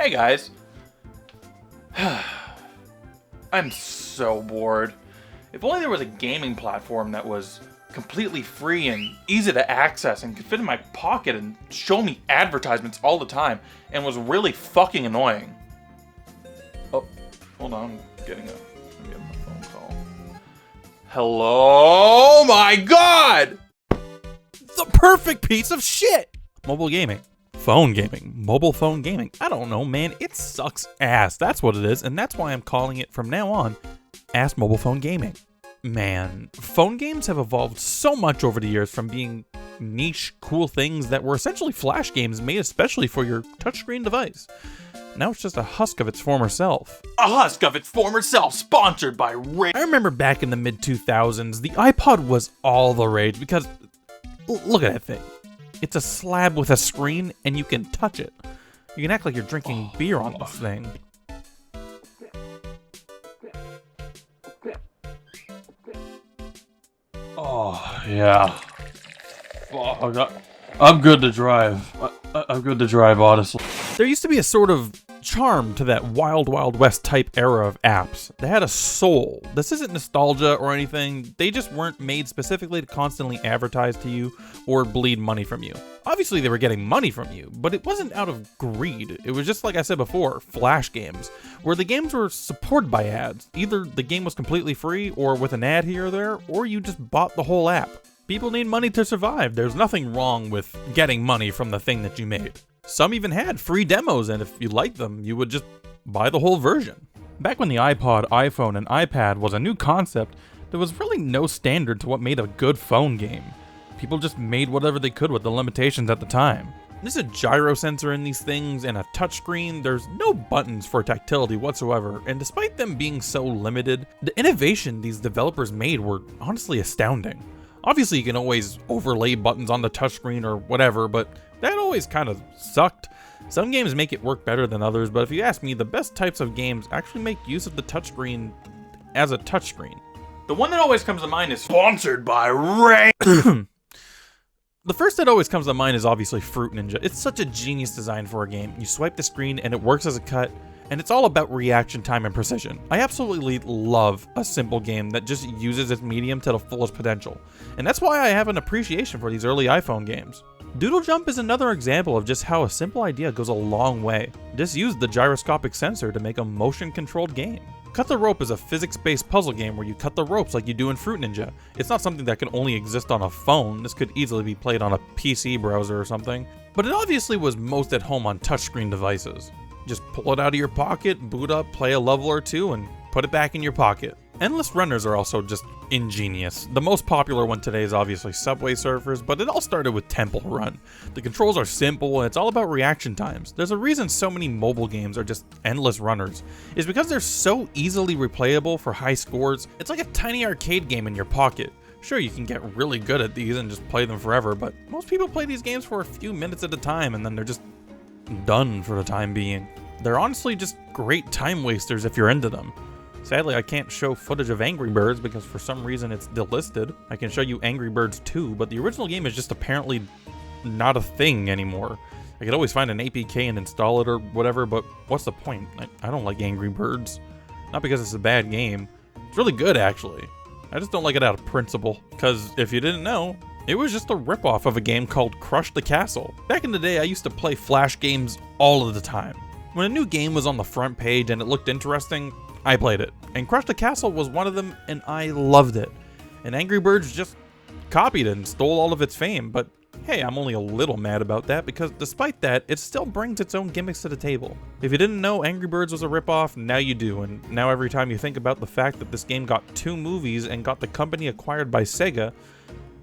Hey guys. I'm so bored. If only there was a gaming platform that was completely free and easy to access and could fit in my pocket and show me advertisements all the time and was really fucking annoying. Oh, hold on, I'm getting a phone call. Hello? My God! The perfect piece of shit! Mobile gaming. Phone gaming. Mobile phone gaming. I don't know, man. It sucks ass. That's what it is, and that's why I'm calling it from now on Ass Mobile Phone Gaming. Man, phone games have evolved so much over the years from being niche, cool things that were essentially flash games made especially for your touchscreen device. Now it's just a husk of its former self. A husk of its former self, sponsored by Ray. I remember back in the mid-2000s, the iPod was all the rage because, look at that thing. It's a slab with a screen, and you can touch it. You can act like you're drinking beer on this thing. Oh, yeah. I'm good to drive. I'm good to drive, honestly. There used to be a sort of charm to that Wild Wild West type era of apps. They had a soul. This isn't nostalgia or anything. They just weren't made specifically to constantly advertise to you or bleed money from you. Obviously, they were getting money from you, but it wasn't out of greed. It was just like I said before, flash games, where the games were supported by ads. Either the game was completely free or with an ad here or there, or you just bought the whole app. People need money to survive. There's nothing wrong with getting money from the thing that you made. Some even had free demos, and if you liked them, you would just buy the whole version. Back when the iPod, iPhone, and iPad was a new concept, there was really no standard to what made a good phone game. People just made whatever they could with the limitations at the time. There's a gyro sensor in these things and a touchscreen. There's no buttons for tactility whatsoever, and despite them being so limited, the innovation these developers made were honestly astounding. Obviously, you can always overlay buttons on the touchscreen or whatever, but that always kind of sucked. Some games make it work better than others, but if you ask me, the best types of games actually make use of the touchscreen as a touchscreen. The one that always comes to mind is sponsored by Ray. The first that always comes to mind is obviously Fruit Ninja. It's such a genius design for a game. You swipe the screen and it works as a cut, and it's all about reaction time and precision. I absolutely love a simple game that just uses its medium to the fullest potential, and that's why I have an appreciation for these early iPhone games. Doodle Jump is another example of just how a simple idea goes a long way. Just use the gyroscopic sensor to make a motion-controlled game. Cut the Rope is a physics-based puzzle game where you cut the ropes like you do in Fruit Ninja. It's not something that can only exist on a phone. This could easily be played on a PC browser or something. But it obviously was most at home on touchscreen devices. Just pull it out of your pocket, boot up, play a level or two, and put it back in your pocket. Endless runners are also just ingenious. The most popular one today is obviously Subway Surfers, but it all started with Temple Run. The controls are simple and it's all about reaction times. There's a reason so many mobile games are just endless runners. It's because they're so easily replayable for high scores. It's like a tiny arcade game in your pocket. Sure, you can get really good at these and just play them forever, but most people play these games for a few minutes at a time and then they're just done for the time being. They're honestly just great time wasters if you're into them. Sadly, I can't show footage of Angry Birds because for some reason it's delisted. I can show you Angry Birds 2, but the original game is just apparently not a thing anymore. I could always find an APK and install it or whatever, but what's the point? I don't like Angry Birds. Not because it's a bad game. It's really good, actually. I just don't like it out of principle, because if you didn't know, it was just a ripoff of a game called Crush the Castle. Back in the day, I used to play Flash games all of the time. When a new game was on the front page and it looked interesting, I played it. And Crush the Castle was one of them, and I loved it. And Angry Birds just copied it and stole all of its fame, but hey, I'm only a little mad about that because despite that, it still brings its own gimmicks to the table. If you didn't know Angry Birds was a ripoff, now you do, and now every time you think about the fact that this game got 2 movies and got the company acquired by Sega,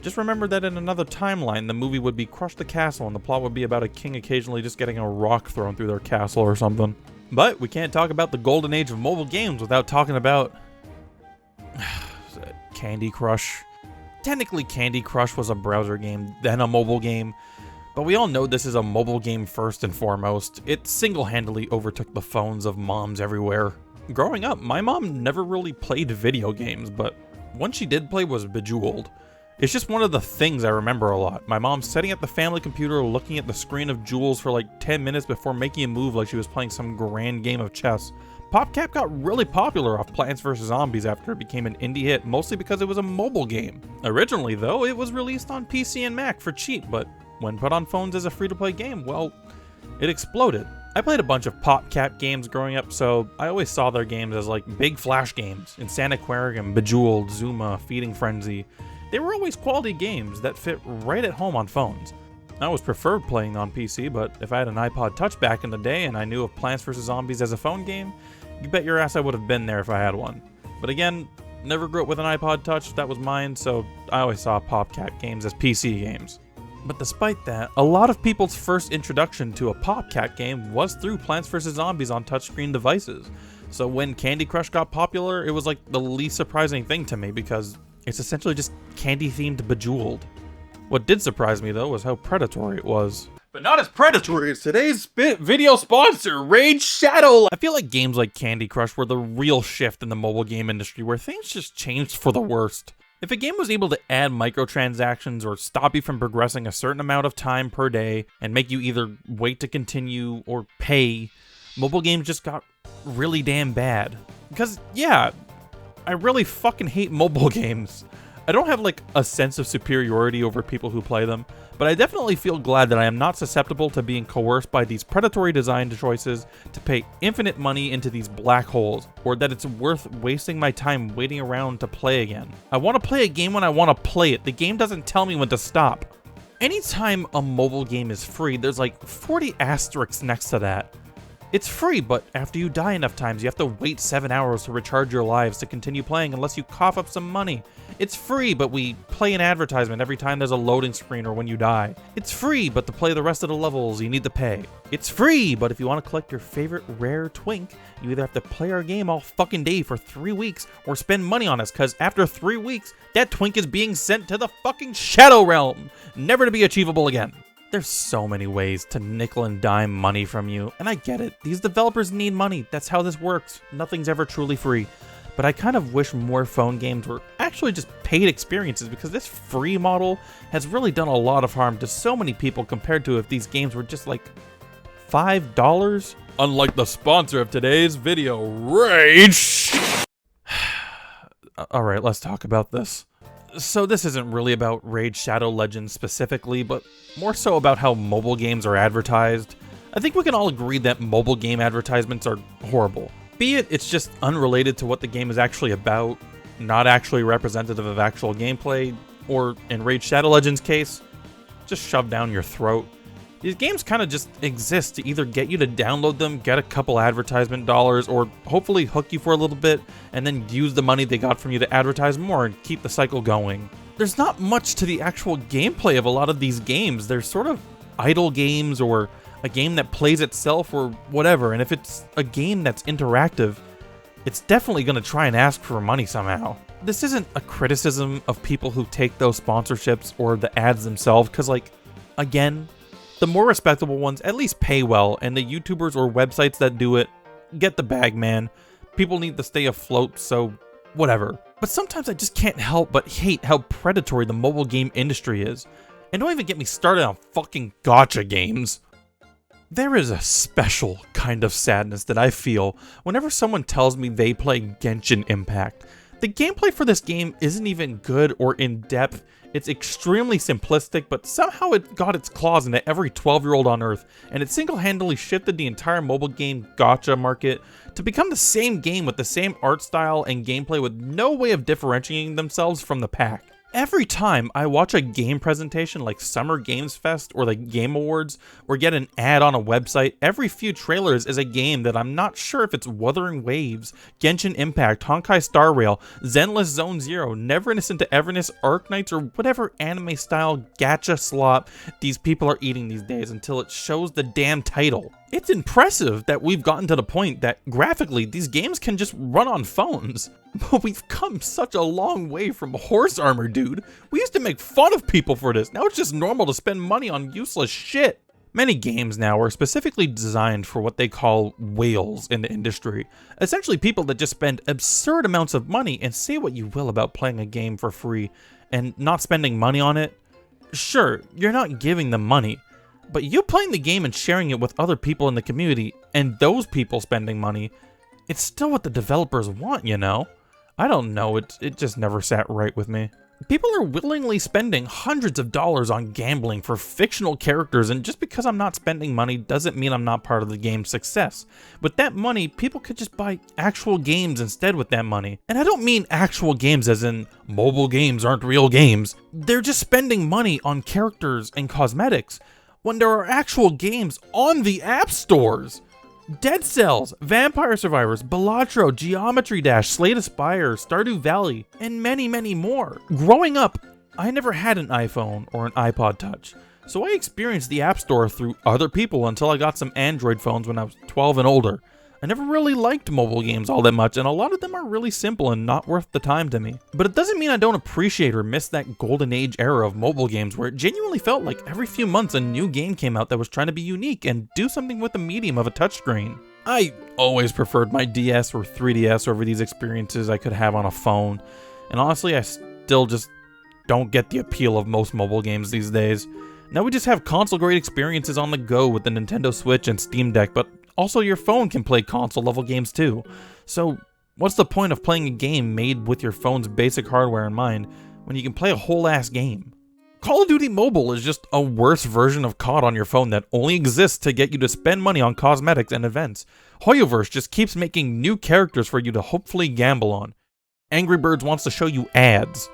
just remember that in another timeline, the movie would be Crush the Castle and the plot would be about a king occasionally just getting a rock thrown through their castle or something. But we can't talk about the golden age of mobile games without talking about Candy Crush. Technically, Candy Crush was a browser game, then a mobile game, but we all know this is a mobile game first and foremost. It single-handedly overtook the phones of moms everywhere. Growing up, my mom never really played video games, but one she did play was Bejeweled. It's just one of the things I remember a lot. My mom sitting at the family computer looking at the screen of jewels for like 10 minutes before making a move like she was playing some grand game of chess. PopCap got really popular off Plants vs. Zombies after it became an indie hit, mostly because it was a mobile game. Originally though, it was released on PC and Mac for cheap, but when put on phones as a free-to-play game, well, it exploded. I played a bunch of PopCap games growing up, so I always saw their games as like big flash games. Insaniquarium, Bejeweled, Zuma, Feeding Frenzy. They were always quality games that fit right at home on phones. I always preferred playing on PC, but if I had an iPod Touch back in the day and I knew of Plants vs. Zombies as a phone game, you bet your ass I would have been there if I had one. But again, never grew up with an iPod Touch, that was mine, so I always saw PopCap games as PC games. But despite that, a lot of people's first introduction to a PopCap game was through Plants vs. Zombies on touchscreen devices. So when Candy Crush got popular, it was like the least surprising thing to me because it's essentially just candy-themed Bejeweled. What did surprise me though was how predatory it was. But not as predatory as today's video sponsor, Raid Shadow. I feel like games like Candy Crush were the real shift in the mobile game industry where things just changed for the worst. If a game was able to add microtransactions or stop you from progressing a certain amount of time per day and make you either wait to continue or pay, mobile games just got really damn bad. Because, yeah, I really fucking hate mobile games. I don't have like a sense of superiority over people who play them, but I definitely feel glad that I am not susceptible to being coerced by these predatory design choices to pay infinite money into these black holes, or that it's worth wasting my time waiting around to play again. I want to play a game when I want to play it. The game doesn't tell me when to stop. Anytime a mobile game is free, there's like 40 asterisks next to that. It's free, but after you die enough times, you have to wait 7 hours to recharge your lives to continue playing unless you cough up some money. It's free, but we play an advertisement every time there's a loading screen or when you die. It's free, but to play the rest of the levels, you need to pay. It's free, but if you want to collect your favorite rare twink, you either have to play our game all fucking day for 3 weeks or spend money on us, cause after 3 weeks, that twink is being sent to the fucking Shadow Realm, never to be achievable again. There's so many ways to nickel and dime money from you, and I get it. These developers need money. That's how this works. Nothing's ever truly free. But I kind of wish more phone games were actually just paid experiences because this free model has really done a lot of harm to so many people compared to if these games were just like $5. Unlike the sponsor of today's video, Rage. Alright, let's talk about this. So this isn't really about Raid Shadow Legends specifically, but more so about how mobile games are advertised. I think we can all agree that mobile game advertisements are horrible. Be it it's just unrelated to what the game is actually about, not actually representative of actual gameplay, or in Raid Shadow Legends' case, just shoved down your throat. These games kind of just exist to either get you to download them, get a couple advertisement dollars, or hopefully hook you for a little bit, and then use the money they got from you to advertise more and keep the cycle going. There's not much to the actual gameplay of a lot of these games. They're sort of idle games or a game that plays itself or whatever, and if it's a game that's interactive, it's definitely going to try and ask for money somehow. This isn't a criticism of people who take those sponsorships or the ads themselves, because like, again, the more respectable ones at least pay well, and the YouTubers or websites that do it get the bag, man. People need to stay afloat, so whatever. But sometimes I just can't help but hate how predatory the mobile game industry is. And don't even get me started on fucking gacha games. There is a special kind of sadness that I feel whenever someone tells me they play Genshin Impact. The gameplay for this game isn't even good or in-depth. It's extremely simplistic, but somehow it got its claws into every 12-year-old on Earth, and it single-handedly shifted the entire mobile game gacha market to become the same game with the same art style and gameplay with no way of differentiating themselves from the pack. Every time I watch a game presentation like Summer Games Fest or the Game Awards, or get an ad on a website, every few trailers is a game that I'm not sure if it's Wuthering Waves, Genshin Impact, Honkai Star Rail, Zenless Zone Zero, Never Innocent to Everness, Arknights, or whatever anime-style gacha slop these people are eating these days until it shows the damn title. It's impressive that we've gotten to the point that graphically these games can just run on phones. But we've come such a long way from horse armor, dude. We used to make fun of people for this. Now it's just normal to spend money on useless shit. Many games now are specifically designed for what they call whales in the industry. Essentially people that just spend absurd amounts of money, and say what you will about playing a game for free, and not spending money on it, sure, you're not giving them money, but you playing the game and sharing it with other people in the community, and those people spending money, it's still what the developers want, you know? I don't know, it just never sat right with me. People are willingly spending hundreds of dollars on gambling for fictional characters, and just because I'm not spending money doesn't mean I'm not part of the game's success. With that money, people could just buy actual games instead with that money. And I don't mean actual games as in mobile games aren't real games. They're just spending money on characters and cosmetics when there are actual games on the app stores. Dead Cells, Vampire Survivors, Balatro, Geometry Dash, Slay the Spire, Stardew Valley, and many, many more. Growing up, I never had an iPhone or an iPod Touch, so I experienced the App Store through other people until I got some Android phones when I was 12 and older. I never really liked mobile games all that much, and a lot of them are really simple and not worth the time to me. But it doesn't mean I don't appreciate or miss that golden age era of mobile games where it genuinely felt like every few months a new game came out that was trying to be unique and do something with the medium of a touchscreen. I always preferred my DS or 3DS over these experiences I could have on a phone, and honestly I still just don't get the appeal of most mobile games these days. Now we just have console-grade experiences on the go with the Nintendo Switch and Steam Deck, but also your phone can play console-level games too. So what's the point of playing a game made with your phone's basic hardware in mind when you can play a whole-ass game? Call of Duty Mobile is just a worse version of COD on your phone that only exists to get you to spend money on cosmetics and events. Hoyoverse just keeps making new characters for you to hopefully gamble on. Angry Birds wants to show you ads.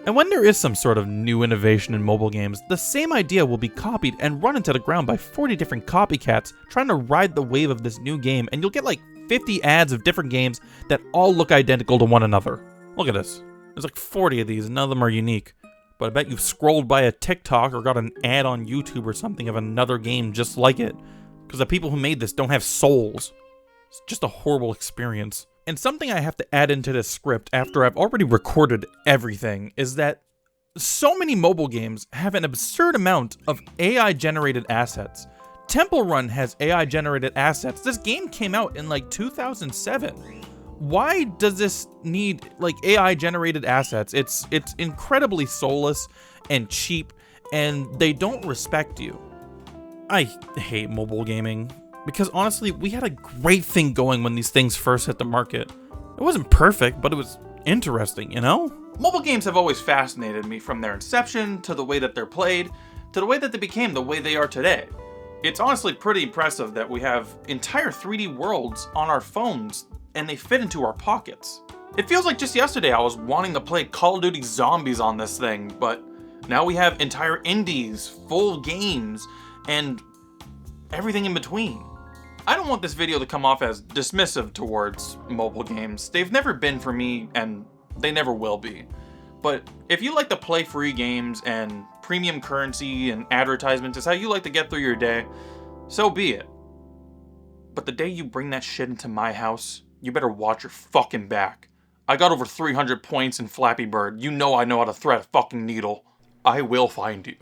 And when there is some sort of new innovation in mobile games, the same idea will be copied and run into the ground by 40 different copycats trying to ride the wave of this new game, and you'll get like 50 ads of different games that all look identical to one another. Look at this. There's like 40 of these, and none of them are unique. But I bet you've scrolled by a TikTok or got an ad on YouTube or something of another game just like it. Because the people who made this don't have souls. It's just a horrible experience. And something I have to add into this script after I've already recorded everything is that so many mobile games have an absurd amount of AI-generated assets. Temple Run has AI-generated assets. This game came out in like 2007. Why does this need like AI-generated assets? It's incredibly soulless and cheap, and they don't respect you. I hate mobile gaming. Because honestly, we had a great thing going when these things first hit the market. It wasn't perfect, but it was interesting, you know? Mobile games have always fascinated me, from their inception, to the way that they're played, to the way that they became the way they are today. It's honestly pretty impressive that we have entire 3D worlds on our phones, and they fit into our pockets. It feels like just yesterday I was wanting to play Call of Duty Zombies on this thing, but now we have entire indies, full games, and everything in between. I don't want this video to come off as dismissive towards mobile games. They've never been for me, and they never will be. But if you like to play free games and premium currency and advertisements is how you like to get through your day, so be it. But the day you bring that shit into my house, you better watch your fucking back. I got over 300 points in Flappy Bird. You know I know how to thread a fucking needle. I will find you.